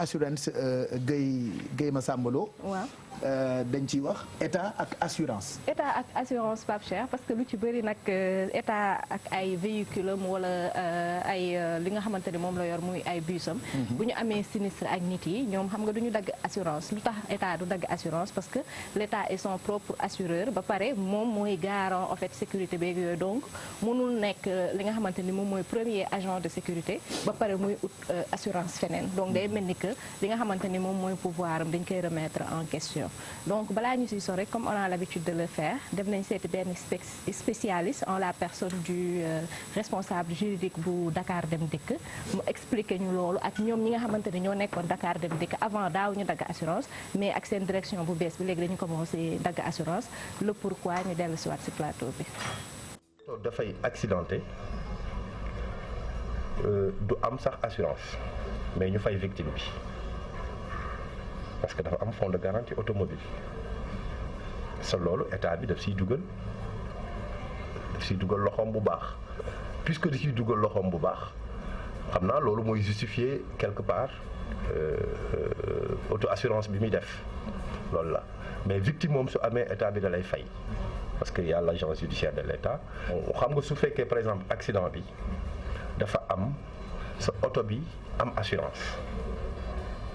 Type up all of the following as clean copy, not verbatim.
assurance Guèye Massamba Lo. waaw. dañ ciy wax état ak assurance. état ak assurance Pape Cheikh parce que lu ci bëri nag état ak ay véhicule am wala ay li nga xamante ni moom la yor muy ay busam. bu ñu amee sinistre ak nit yi ñoom xam nga du ñu dagg assurance lu tax état du dagg assurance parce que l' état est son propre assureur ba pare moom mooy garant en fait sécurité beeg yooyu donc mënul nekk li nga xamante ni moom mooy premier agent de sécurité ba pare muy ut assurance feneen donc day mel ni que li nga xamante ni moom mooy pouvoir am dañ koy remettre en question. donc balaa ñu siy sore comme on a l'habitude de le faire def nañ seeti benn spécialiste en la personne du responsable juridique bu Dakar Dem Dikk mu expliquer ñu loolu ak ñoom ñi nga xamante ne ñoo nekkoon Dakar Dem Dikk avant daaw ñu dagg assurance mais ak seen direction bu bees bi léegi dañu commencé dagg assurance le pourquoi ñu dellu si waat si plateau bi. dafay accidenté du am sax assurance mais ñu fay victime bi. parce que dafa am fonds de garantie automobile sa loolu état bi daf siy dugal loxoom bu baax puisque da siy dugal loxoom bu baax xam naa loolu mooy justifier quelque part auto assurance bi muy def loolu la mais victime moom su amee état bi da lay fay parce que y a l'agence judiciaire de l'état xam nga su fekkee par exemple accident bi dafa am sa oto bi am assurance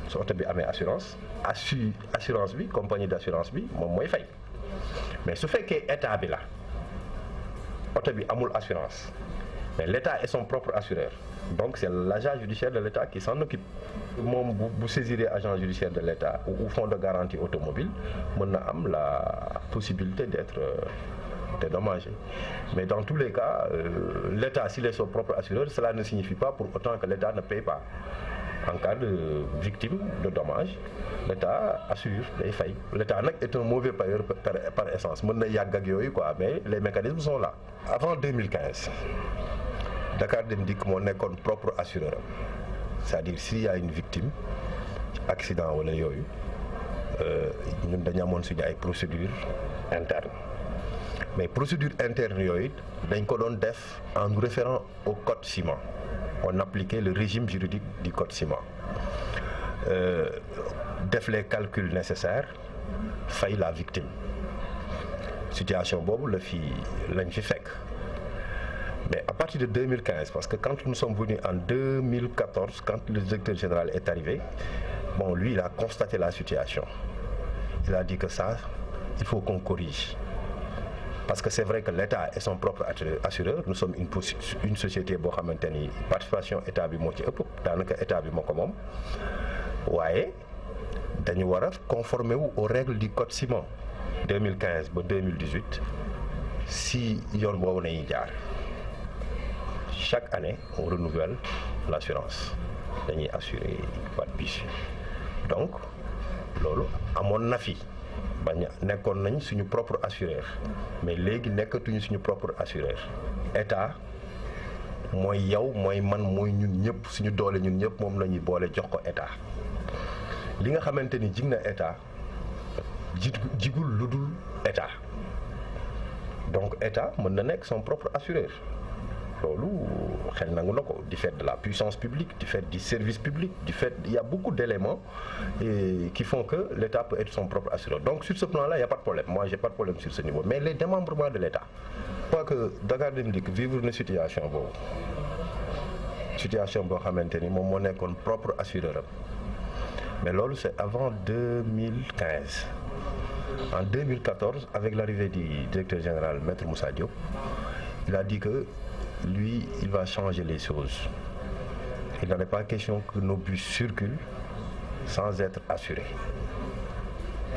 su oto bi amee assurance assurance bi compagnie d'assurance bi moom mooy fay mais su fekkee état bi la oto bi amul assurance mais l'état est son propre assureur donc c'est l'agent judiciaire de l'état qui s'en occupe moom bu saisiree agent judiciaire de l'état ou fonds de garantie automobile mën na am la possibilité d'être dédommagé mais dans tous les cas l'état s'il est son propre assureur cela ne signifie pas pour autant que l'état ne paye pas. En cas de victime de dommage l'État assure day fay l'État nag est un mauvais payeur par essence mën na yàgg ak yooyu quoi mais les mécanismes sont là. Avant 2015 Dakar Dem Dikk moo nekkoon propre assureur am c'est-à-dire s'il y a une victime accident wala yooyu ñun dañu amoon suñu ay procédures internes mais procédures internes yooyu dañ ko doon def en nous référant au code ciment. On appliquait le régime juridique du code ciment def les calculs nécessaires fay la victime situation boobu lañ fi fekk mais à partir de 2015 parce que quand nous sommes venus en 2014 quand le directeur général est arrivé bon lui il a constaté la situation il a dit que ça il faut qu'on corrige. Parce que c'est vrai que l'État est son propre assureur nous sommes une société boo xamante ni participation état bi moo ci ëpp daanaka état bi moo ko moom waaye dañu war a conformer wu aux règles du code ciment 2015 ba 2018 si yoon boobu nañuy jaar chaque année on renouvelle l'assurance dañuy assurer wat bis donc loolu amoon na fi. bañ nekkoon nañ suñu propre assureur mais léegi nekkatuñu suñu propre assureur état mooy yow mooy man mooy ñun ñëpp suñu doole ñun ñëpp moom la ñuy boole jox ko état li nga xamante ni jig na état jigul lu dul état donc état mën na nekk son propre assureur loolu xel nangu na ko du fait de la puissance publique du fait du service public du fait il y a beaucoup d'éléments qui font que l'État peut être son propre assureur donc sur ce plan-là il y a pas de problème moi j'ai pas de problème sur ce niveau mais les démembrements de l'État je crois que Dakar Dem Dikk vivre na situation boobu situation boo xamante ni moom moo nekkoon propre assureur am mais loolu c'est avant 2015 en 2014 avec l'arrivée du directeur général Maître Moussa Diop il a dit que lui, il va changer les choses. Il n'en est pas question que nos bus circulent sans être assurés.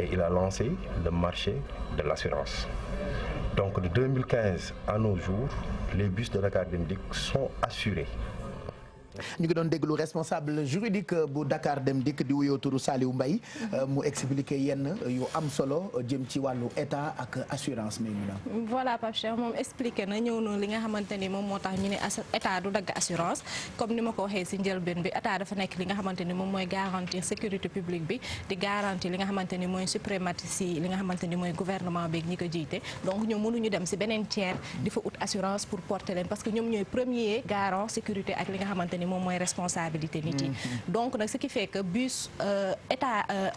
Et il a lancé le marché de l'assurance. Donc de 2015 à nos jours, les bus de Dakar Dem Dikk sont assurés. ñu ngi doon déglu responsable juridique bu Dakar Dem Dikk di wuyoo turu Saliou Mbaye mu expliquer yenn yu am solo jëm ci wàllu état ak assurance mais ñu voilà Pape Cheikh moom expliqué na ñëw na li nga xamante ni moom moo tax ñu ne état du dagg assurance comme ni ma ko waxee si njëlbeen bi état dafa nekk li nga xamante ni moom mooy garantir sécurité publique bi di garantir li nga xamante ni mooy suprématie li nga xamante ni mooy gouvernement bi ñi ko jiite donc ñoom mënuñu dem si beneen tiers di fa ut assurance pour porter leen parce que ñoom ñooy premier garant sécurité ak li nga xamante ni moom mooy responsabilité nit yi. donc nag ce qui fait que bus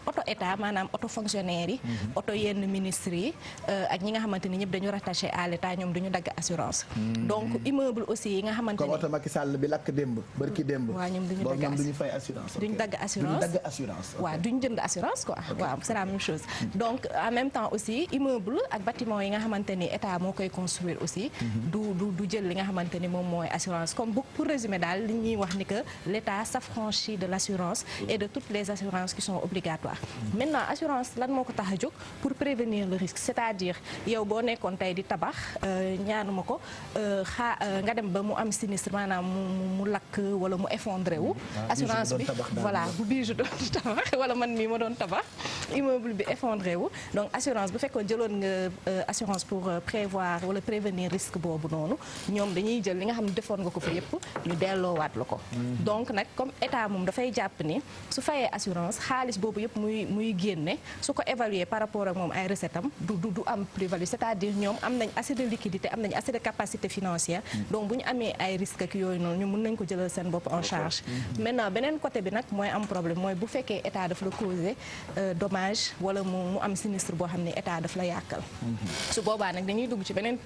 auto état maanaam auto fonctionnaire yi. auto yenn ministres yi ak ñi nga xamante ni ñëpp dañu rattaché à l'état ñoom duñu dagg assurance. donc immeuble aussi yi nga xamante ni comme auto Macky Sall bi lakk démb bërki démb. waaw ñoom duñu fay assurance. duñu dagg assurance waaw duñu jënd assurance quoi. waaw c'est la même chose. donc en même temps aussi immeuble ak bâtiment yi nga xamante ni état moo koy construire aussi. du jël li nga xamante ni moom mooy assurance comme pour résumer daal li ñuy wax ni que l'état s'affranchit de l'assurance et de toutes les assurances qui sont obligatoires. maintenant assurance lan moo ko tax a jóg pour prévenir le risque c'est-à-dire yow boo nekkoon tey di tabax ñaanuma ko nga dem ba mu am sinistre maanaam mu lakk wala mu effondré wu. assurance bi voilà bu bii doon tabax wala man mii ma doon tabax immeuble bi effondré wu donc assurance bu fekkoon jëloon nga assurance pour prévoir wala prévenir risque boobu noonu ñoom dañuy jël li nga xam ne defoon nga ko fa yëpp ñu delloowaat la ko. donc nag comme état moom dafay jàpp ni su fayee assurance xaalis boobu yëpp muy génne su ko évaluer par rapport ak moom ay recettes am du am plus-value c'est-à-dire ñoom am nañ assez de liquidité am nañ assez de capacité financière donc bu ñu amee ay risques ak yooyu noonu ñu mën nañ ko jëlal seen bopp en charge. maintenant beneen côté bi nag mooy am problème mooy bu fekkee état daf la causer dommage wala mu am sinistre boo xam ne état daf la yàkkal. su boobaa nag dañuy dugg ci beneen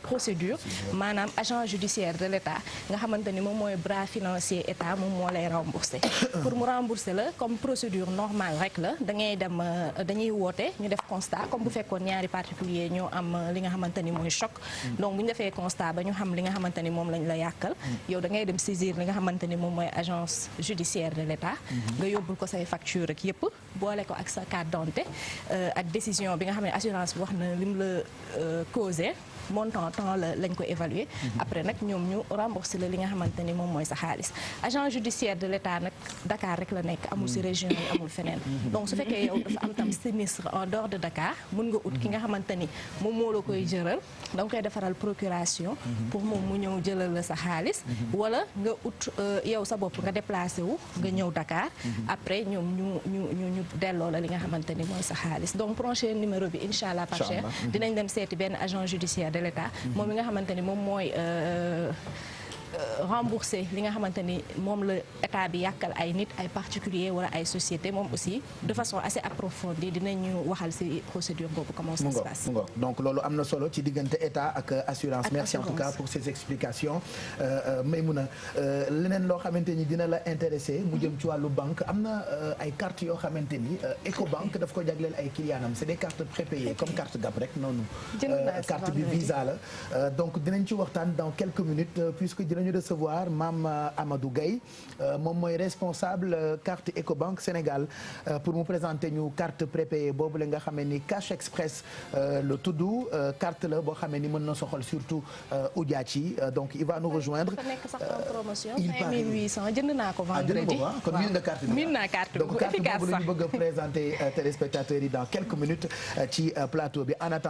procédure maanaam agent judiciaire de l'état nga xamante ni moom mooy bras financier état moom moo lay rembourser. pour mu rembourser la comme procédure normale rek la da ngay dem dañuy woote ñu def constat comme bu fekkoon ñaari particulier ñoo am li nga xamante ni mooy choc. donc bu ñu defee constat ba ñu xam li nga xamante ni moom lañ la yàkkal. yow da ngay dem saisir li nga xamante ni moom mooy agence judiciaire de l'état nga yóbbul ko say facture ak yëpp boole ko ak sa carte d'identité ak décision bi nga xam ne assurance bi wax na lim la causé montant temps lañ ko évaluer après nag ñoom ñu rembourser la li nga xamante ni moom mooy sa xaalis. agent judiciaire de l'état nag Dakar rek la nekk amul ci région yi amul feneen donc su fekkee yow dafa am tam sinistre en dehors de Dakar mën nga ut ki nga xamante ni moom moo la koy jëral da nga koy defaral procuration pour moom mu ñëw jëlal la sa xaalis wala nga ut yow sa bopp nga déplacé wu nga ñëw Dakar après ñoom ñu delloo la li nga xamante ni mooy sa xaalis. donc prochain numéro bi incha allah Pape Cheikh dinañ dem seeti benn agent judiciaire de l'état moom mi nga xamante ni moom mooy rembourser li nga xamante ni moom la état bi yàkkal ay nit ay particuliers wala ay sociétés moom aussi de façon assez approfondie dinañu waxal ci procédure boobu comment ça se passe. donc loolu am na solo ci diggante état ak assurance. merci en tout cas pour ces explications. Maymouna leneen loo xamante ni dina la intéressé mu jëm ci wàllu banque am na ay cartes yoo xamante ni Ecobank daf ko jagleel ay clientam c'est des cartes prépayées comme carte Gap rek noonu. carte bi Visa la donc dinañ ci waxtaan dans quelques minutes puisque dinañu recevoir Mame Amadou Gaye moom mooy responsable carte Ecobank Sénégal pour mu présenter ñu carte prépayée boobu la nga xamee ni Cash Express le tudd carte la boo xamee ni mën na soxal surtout ujaat yi donc il va nous rejoindre. dafa nekk sax en promotion 5800 jënd naa ko vendredi. kon miin nga carte bi. miin naa carte bi donc carte boobu la ñu bëgg a présenter téléspectateurs yi dans quelques minutes ci plateau bi en attendant